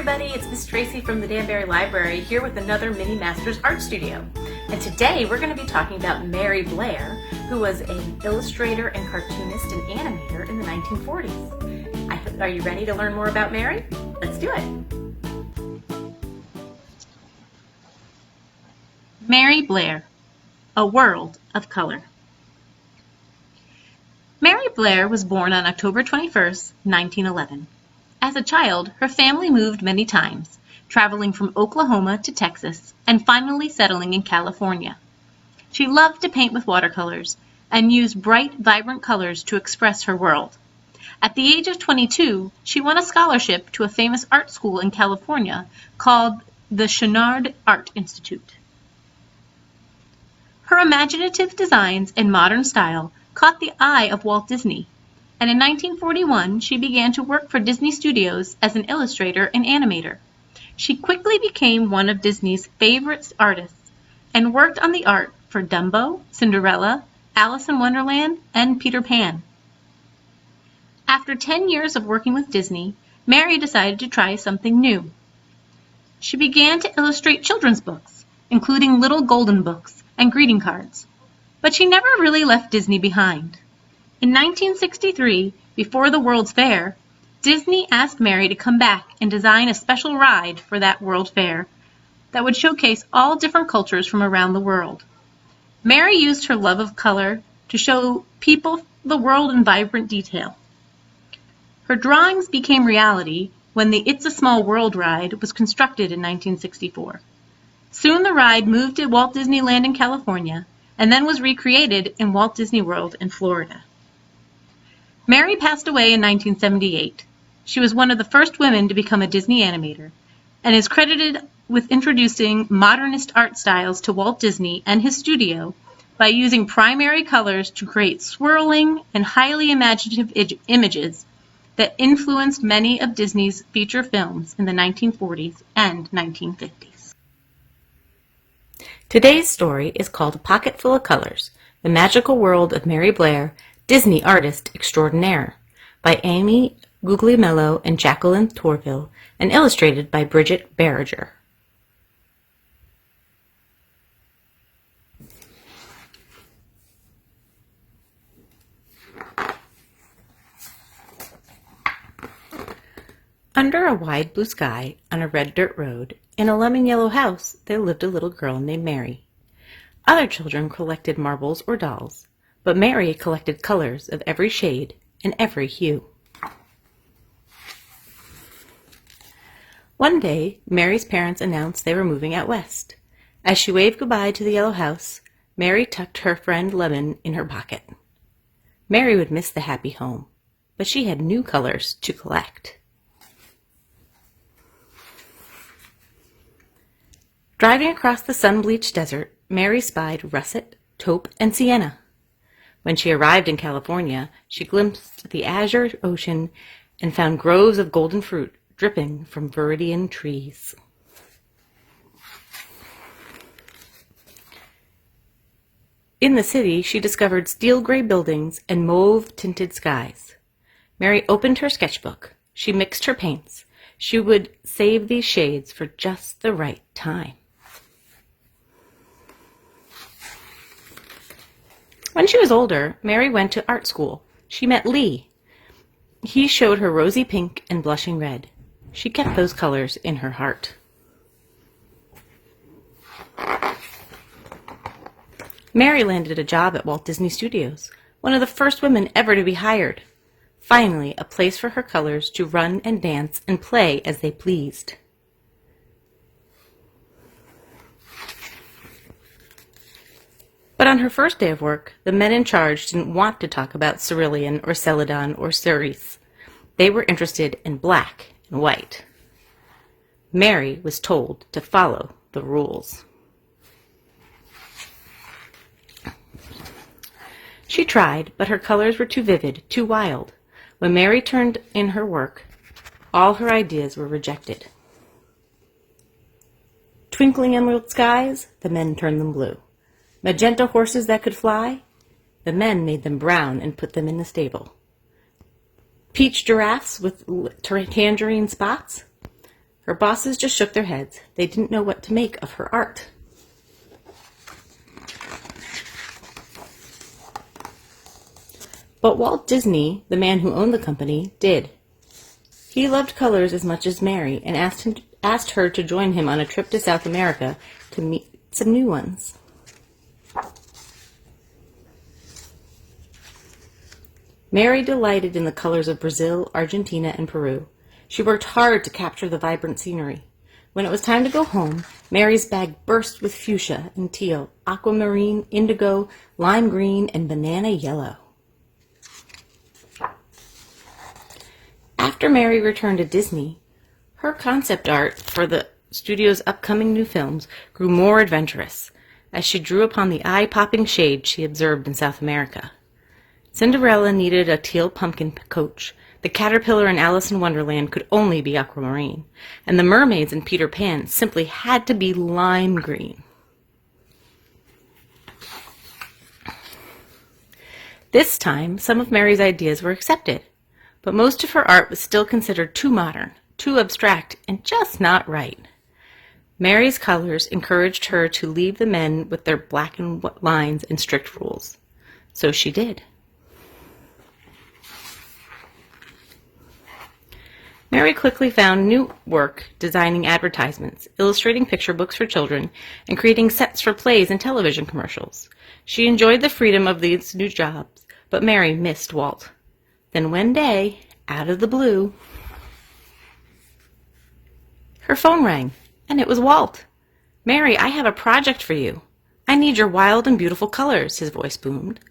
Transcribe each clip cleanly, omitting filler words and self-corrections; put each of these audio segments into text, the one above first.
everybody, it's Miss Tracy from the Danbury Library here with another Mini Masters Art Studio. And today we're going to be talking about Mary Blair, who was an illustrator and cartoonist and animator in the 1940s. Are you ready to learn more about Mary? Let's do it. Mary Blair, A World of Color. Mary Blair was born on October 21st, 1911. As a child, her family moved many times, traveling from Oklahoma to Texas and finally settling in California. She loved to paint with watercolors and used bright, vibrant colors to express her world. At the age of 22, she won a scholarship to a famous art school in California called the Chouinard Art Institute. Her imaginative designs and modern style caught the eye of Walt Disney, and in 1941 she began to work for Disney Studios as an illustrator and animator. She quickly became one of Disney's favorite artists and worked on the art for Dumbo, Cinderella, Alice in Wonderland, and Peter Pan. After 10 years of working with Disney, Mary decided to try something new. She began to illustrate children's books, including little golden books and greeting cards. But she never really left Disney behind. In 1963, before the World's Fair, Disney asked Mary to come back and design a special ride for that World Fair that would showcase all different cultures from around the world. Mary used her love of color to show people the world in vibrant detail. Her drawings became reality when the It's a Small World ride was constructed in 1964. Soon the ride moved to Walt Disneyland in California and then was recreated in Walt Disney World in Florida. Mary passed away in 1978. She was one of the first women to become a Disney animator and is credited with introducing modernist art styles to Walt Disney and his studio by using primary colors to create swirling and highly imaginative images that influenced many of Disney's feature films in the 1940s and 1950s. Today's story is called A Pocket Full of Colors, The Magical World of Mary Blair, Disney Artist Extraordinaire, by Amy Guglielmello and Jacqueline Torville, and illustrated by Bridget Barriger. Under a wide blue sky, on a red dirt road, in a lemon-yellow house, there lived a little girl named Mary. Other children collected marbles or dolls, but Mary collected colors of every shade and every hue. One day, Mary's parents announced they were moving out west. As she waved goodbye to the yellow house, Mary tucked her friend Lemon in her pocket. Mary would miss the happy home, but she had new colors to collect. Driving across the sun-bleached desert, Mary spied russet, taupe, and sienna. When she arrived in California, she glimpsed the azure ocean and found groves of golden fruit dripping from viridian trees. In the city, she discovered steel-gray buildings and mauve-tinted skies. Mary opened her sketchbook. She mixed her paints. She would save these shades for just the right time. When she was older, Mary went to art school. She met Lee. He showed her rosy pink and blushing red. She kept those colors in her heart. Mary landed a job at Walt Disney Studios, one of the first women ever to be hired. Finally, a place for her colors to run and dance and play as they pleased. But on her first day of work, the men in charge didn't want to talk about cerulean or celadon or cerise. They were interested in black and white. Mary was told to follow the rules. She tried, but her colors were too vivid, too wild. When Mary turned in her work, all her ideas were rejected. Twinkling emerald skies, the men turned them blue. Magenta horses that could fly, the men made them brown and put them in the stable. Peach giraffes with tangerine spots, Her bosses just shook their heads. They didn't know what to make of her art. But Walt Disney, the man who owned the company, did. He loved colors as much as Mary and asked her to join him on a trip to South America to meet some new ones. Mary delighted in the colors of Brazil, Argentina, and Peru. She worked hard to capture the vibrant scenery. When it was time to go home, Mary's bag burst with fuchsia and teal, aquamarine, indigo, lime green, and banana yellow. After Mary returned to Disney, her concept art for the studio's upcoming new films grew more adventurous as she drew upon the eye-popping shades she observed in South America. Cinderella needed a teal pumpkin coach, the caterpillar in Alice in Wonderland could only be aquamarine, and the mermaids in Peter Pan simply had to be lime green. This time, some of Mary's ideas were accepted, but most of her art was still considered too modern, too abstract, and just not right. Mary's colors encouraged her to leave the men with their black and white lines and strict rules. So she did. Mary quickly found new work designing advertisements, illustrating picture books for children, and creating sets for plays and television commercials. She enjoyed the freedom of these new jobs, but Mary missed Walt. Then one day, out of the blue, her phone rang, and it was Walt. "Mary, I have a project for you. I need your wild and beautiful colors," his voice boomed.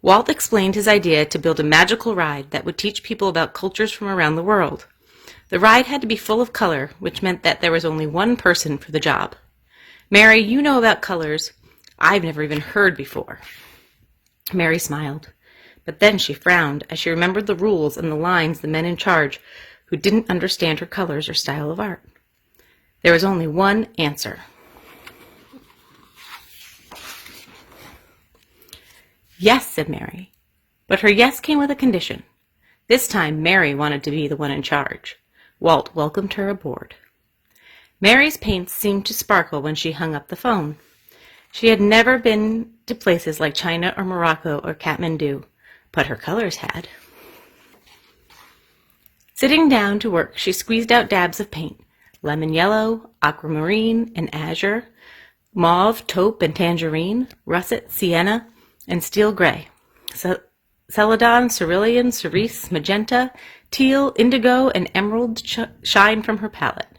Walt explained his idea to build a magical ride that would teach people about cultures from around the world. The ride had to be full of color, which meant that there was only one person for the job. "Mary, you know about colors I've never even heard before." Mary smiled, but then she frowned as she remembered the rules and the lines the men in charge who didn't understand her colors or style of art. There was only one answer. "Yes," said Mary, but her yes came with a condition. This time, Mary wanted to be the one in charge. Walt welcomed her aboard. Mary's paints seemed to sparkle when she hung up the phone. She had never been to places like China or Morocco or Kathmandu, but her colors had. Sitting down to work, she squeezed out dabs of paint: lemon yellow, aquamarine, and azure, mauve, taupe, and tangerine, russet, sienna, and steel gray, celadon, cerulean, cerise, magenta, teal, indigo, and emerald shine from her palette.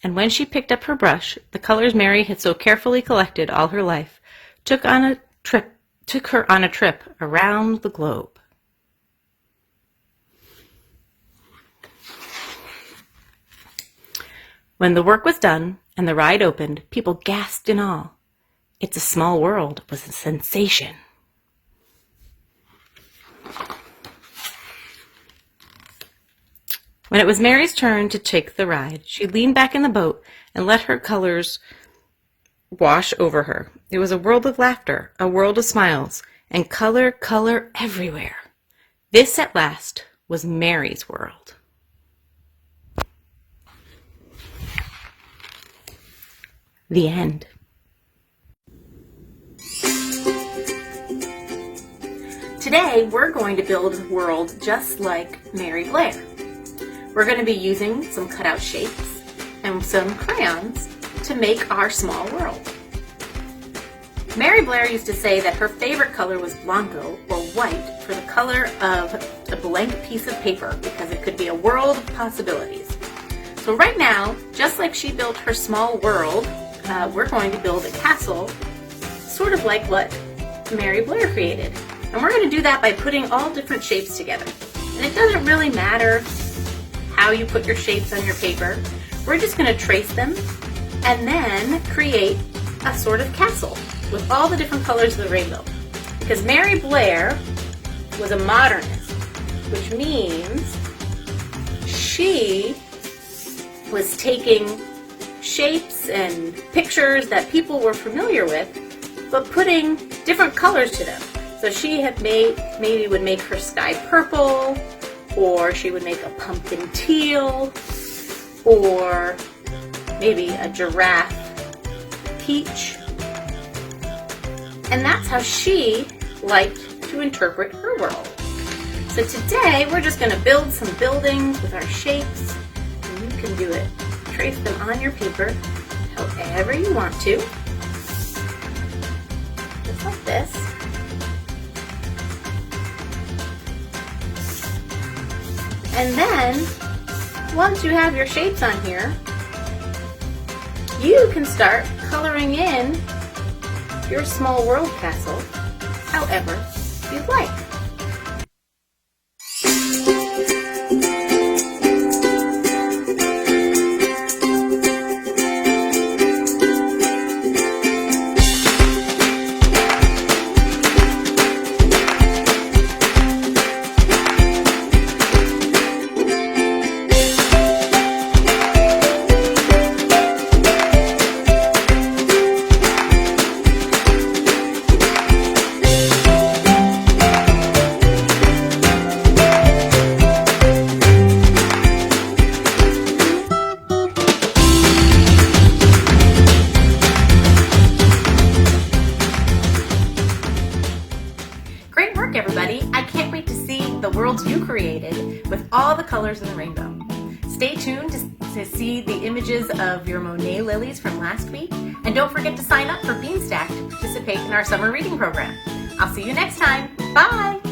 And when she picked up her brush, the colors Mary had so carefully collected all her life took her on a trip around the globe. When the work was done and the ride opened, people gasped in awe. "It's a Small World" was a sensation. When it was Mary's turn to take the ride, she leaned back in the boat and let her colors wash over her. It was a world of laughter, a world of smiles, and color everywhere. This, at last, was Mary's world. The end. Today, we're going to build a world just like Mary Blair. We're going to be using some cutout shapes and some crayons to make our small world. Mary Blair used to say that her favorite color was blanco, or white, for the color of a blank piece of paper, because it could be a world of possibilities. So right now, just like she built her small world, we're going to build a castle, sort of like what Mary Blair created. And we're going to do that by putting all different shapes together. And it doesn't really matter how you put your shapes on your paper. We're just going to trace them and then create a sort of castle with all the different colors of the rainbow. Because Mary Blair was a modernist, which means she was taking shapes and pictures that people were familiar with, but putting different colors to them. So she had maybe would make her sky purple, or she would make a pumpkin teal, or maybe a giraffe peach. And that's how she liked to interpret her world. So today we're just going to build some buildings with our shapes. And you can do it. Trace them on your paper however you want to. Just like this. And then, once you have your shapes on here, you can start coloring in your small world castle however you'd like. Great work, everybody! I can't wait to see the worlds you created with all the colors in the rainbow. Stay tuned to see the images of your Monet lilies from last week, and don't forget to sign up for Beanstack to participate in our summer reading program. I'll see you next time. Bye!